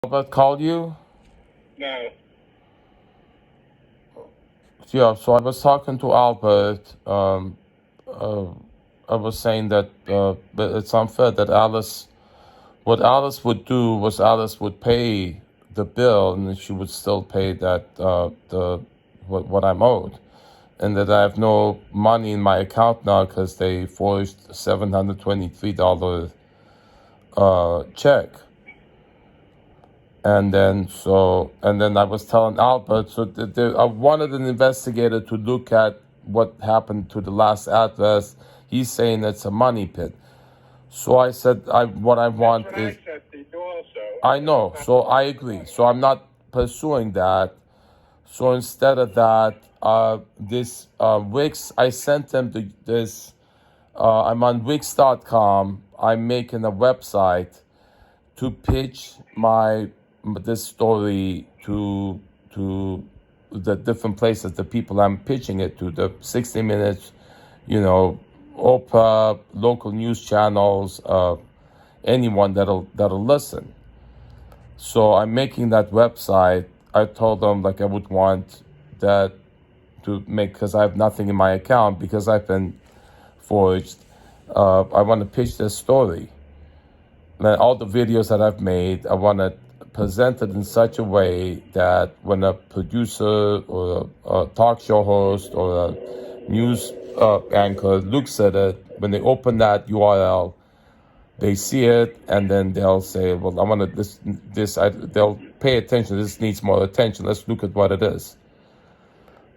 Albert called you? No. Yeah, so I was talking to Albert. Uh, I was saying that but it's unfair that what Alice would do was Alice would pay the bill and then she would still pay that what I'm owed. And that I have no money in my account now because they forged $723 check. And then I was telling Albert, so I wanted an investigator to look at what happened to the last address. He's saying it's a money pit. So I said, what I want That's what is, I said to you also. I know, so I agree. So I'm not pursuing that. So instead of that, this Wix, I sent them this. I'm on Wix.com. I'm making a website to pitch this story to the different places, the people I'm pitching it to, the 60 Minutes, Oprah, local news channels, anyone that'll listen. So I'm making that website. I told them like I would want that to make because I have nothing in my account because I've been forged. I want to pitch this story. And all the videos that I've made, I want to present it in such a way that when a producer or a talk show host or a news anchor looks at it, when they open that URL, they see it and then they'll say, "Well, I want to they'll pay attention. This needs more attention. Let's look at what it is."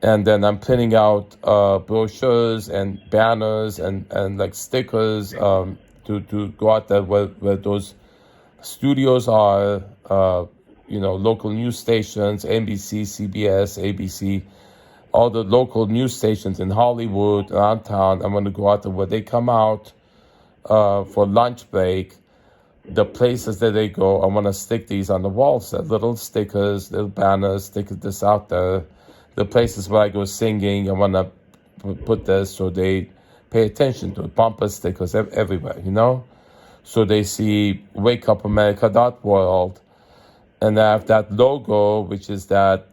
And then I'm printing out brochures and banners and like stickers to go out there where those studios are, local news stations, NBC, CBS, ABC, all the local news stations in Hollywood, around town. I'm going to go out there where they come out for lunch break, the places that they go. I want to stick these on the walls, little stickers, little banners, stick this out there. The places where I go singing, I want to put this so they pay attention to it. Bumper stickers everywhere, So they see wakeupamerica.world, and I have that logo, which is that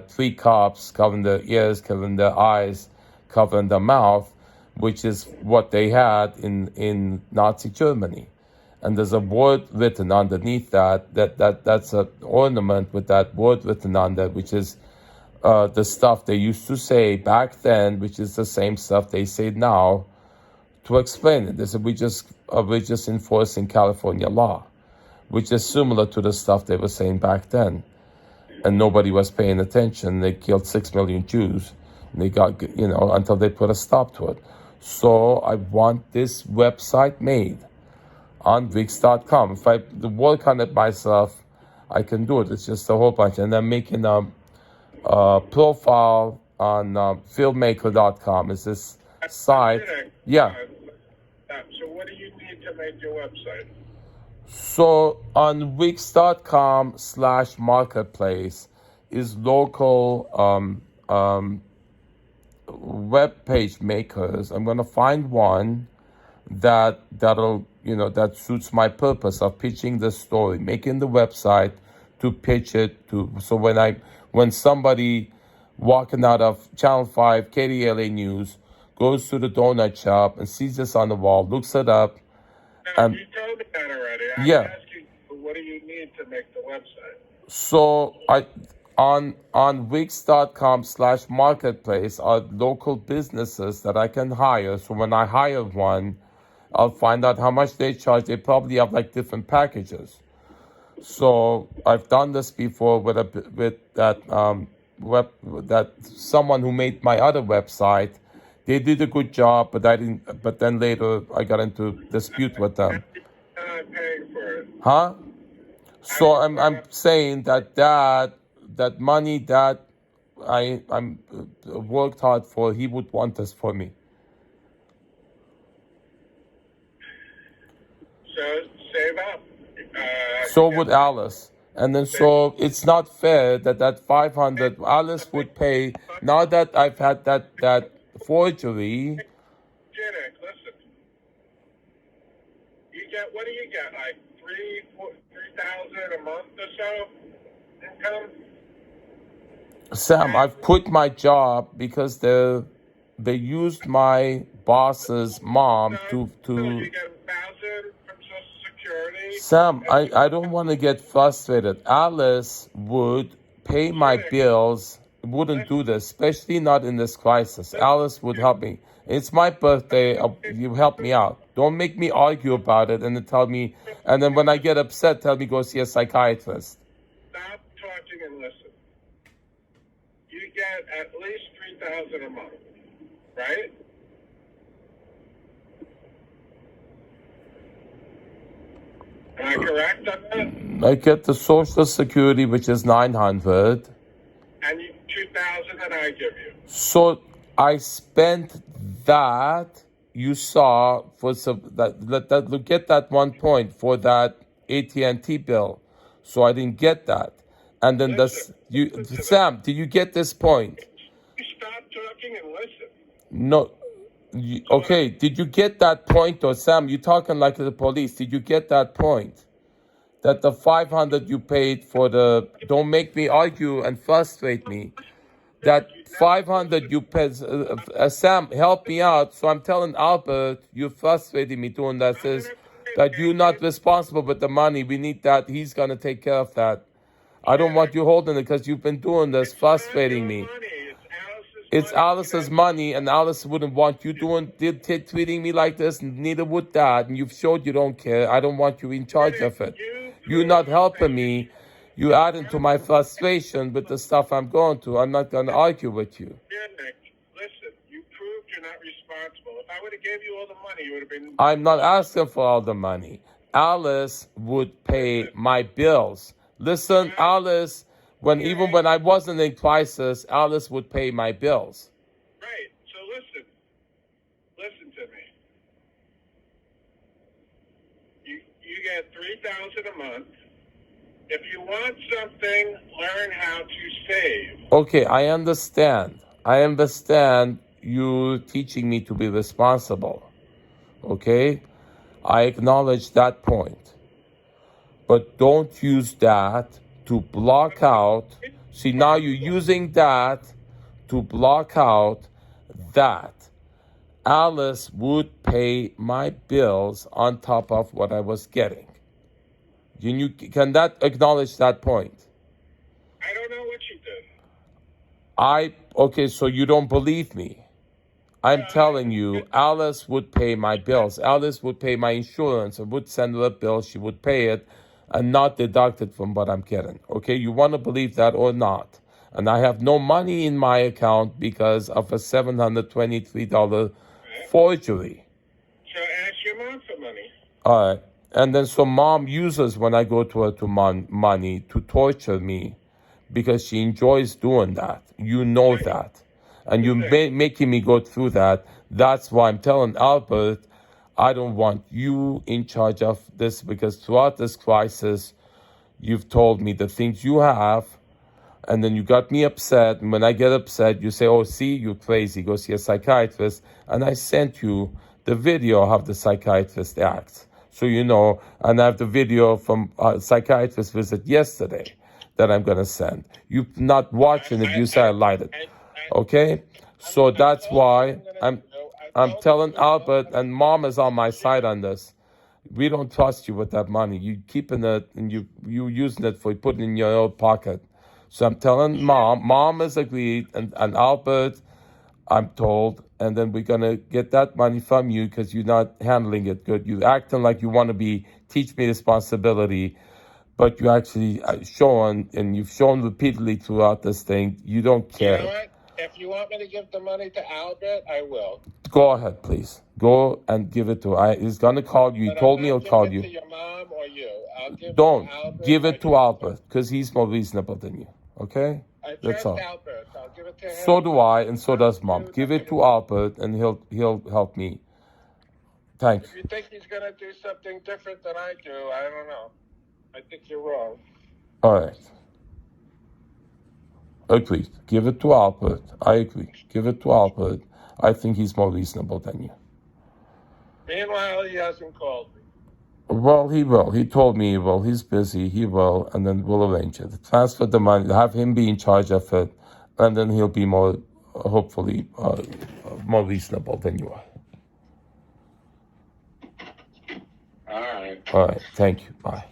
three cops covering their ears, covering their eyes, covering their mouth, which is what they had in Nazi Germany. And there's a word written underneath that's an ornament with that word written on that, which is the stuff they used to say back then, which is the same stuff they say now, to explain it. They said we're just enforcing California law, which is similar to the stuff they were saying back then, and nobody was paying attention. They killed 6 million Jews, and they got until they put a stop to it. So I want this website made on Wix.com. If I work on it myself, I can do it. It's just a whole bunch, and I'm making profile on filmmaker.com. Is this site? Yeah. So what do you need to make your website? So on Wix.com/marketplace is local web page makers. I'm gonna find one that suits my purpose of pitching the story, making the website to pitch it to. So when somebody walking out of Channel 5 KDLA News goes to the donut shop and sees this on the wall, looks it up, and you told me that already. yeah. I'm asking you, what do you need to make the website? So on Wix.com/marketplace are local businesses that I can hire. So when I hire one, I'll find out how much they charge. They probably have like different packages. So I've done this before with that that someone who made my other website. They did a good job, but I didn't. But then later I got into dispute with them. Paying for it. Huh? So I'm saying that money that I'm worked hard for, he would want this for me. So save up. So would Alice. And then so it's not fair that 500 Alice would pay. Now that I've had that forgery. Janet, listen. What do you get? Like $3,000 a month or so income? Sam, I've quit my job because they used my boss's mom No, to you get $1,000 from Social Security. Sam, and I don't want to get frustrated. Alice would pay my bills, wouldn't do this, especially not in this crisis. Alice would help me. It's my birthday. You help me out. Don't make me argue about it and then tell me, and then when I get upset, tell me go see a psychiatrist. Stop talking and listen. You get at least $3,000 a month, right? Am I correct on that? I get the Social Security, which is $900. And you, $2,000 that I give you. So I spent that you saw for some that get that 1 point for that AT&T bill. So I didn't get that. And then Sam, did you get this point? You stop talking and listen. No. Okay, did you get that point, or Sam? You're talking like the police. Did you get that point? That the $500 you paid for the, don't make me argue and frustrate me. That $500 you paid, Sam, help me out. So I'm telling Albert, you're frustrating me doing that. Says that you're not responsible with the money. We need that. He's gonna take care of that. I don't want you holding it because you've been doing this, frustrating me. It's Alice's money, and Alice wouldn't want you treating me like this, and neither would Dad. And you've showed you don't care. I don't want you in charge of it. You're not helping me. You add into my frustration with the stuff I'm going through. I'm not going to argue with you. Nick, listen, you proved you're not responsible. If I would have gave you all the money, you would have been... I'm not asking for all the money. Alice would pay my bills. Listen, Alice... Even when I wasn't in crisis, Alice would pay my bills. Right. So listen to me. You get $3,000 a month. If you want something, learn how to save. Okay, I understand. I understand you teaching me to be responsible. Okay, I acknowledge that point, but don't use that to block out. See, now you're using that to block out that Alice would pay my bills on top of what I was getting. Can that acknowledge that point? I don't know what she did. Okay, so you don't believe me. I'm telling you, Alice would pay my bills. Alice would pay my insurance. I would send her a bill. She would pay it and not deduct it from what I'm getting. Okay, you want to believe that or not? And I have no money in my account because of a $723 forgery. So ask your mom for money. All right. And then so mom uses when I go to her to money to torture me because she enjoys doing that. You know that. And you're making me go through that. That's why I'm telling Albert, I don't want you in charge of this because throughout this crisis, you've told me the things you have, and then you got me upset. And when I get upset, you say, oh, see, you're crazy. Go see a psychiatrist. And I sent you the video of how the psychiatrist acts. So you know, and I have the video from a psychiatrist visit yesterday that I'm going to send. You're not watching it. You say I lied it. Okay? So that's why I'm telling Albert, and mom is on my side on this. We don't trust you with that money. You keeping it and you using it for putting it in your own pocket. So I'm telling mom has agreed, and Albert, I'm told, and then we're gonna get that money from you because you're not handling it good. You're acting like you want to teach me responsibility, but you actually showing, and you've shown repeatedly throughout this thing, you don't care. You know what? If you want me to give the money to Albert, I will. Go ahead, please. Go and give it to her. He's going to call you. He told me he'll call you. Give it to your mom or you. I'll give Don't. it to Albert. Give it to Albert because he's more reasonable than you. Okay? I That's trust all. Albert. I'll give it to him. So do I, and so does mom. Give it to Albert, and he'll help me. Thanks. If you think he's going to do something different than I do, I don't know. I think you're wrong. All right. Agreed. Give it to Albert. I agree. Give it to Albert. I think he's more reasonable than you. Meanwhile, he hasn't called me. Well, he will. He told me he will. He's busy. He will, and then we'll arrange it. Transfer the money. Have him be in charge of it, and then he'll be more, hopefully, more reasonable than you are. All right. All right. Thank you. Bye.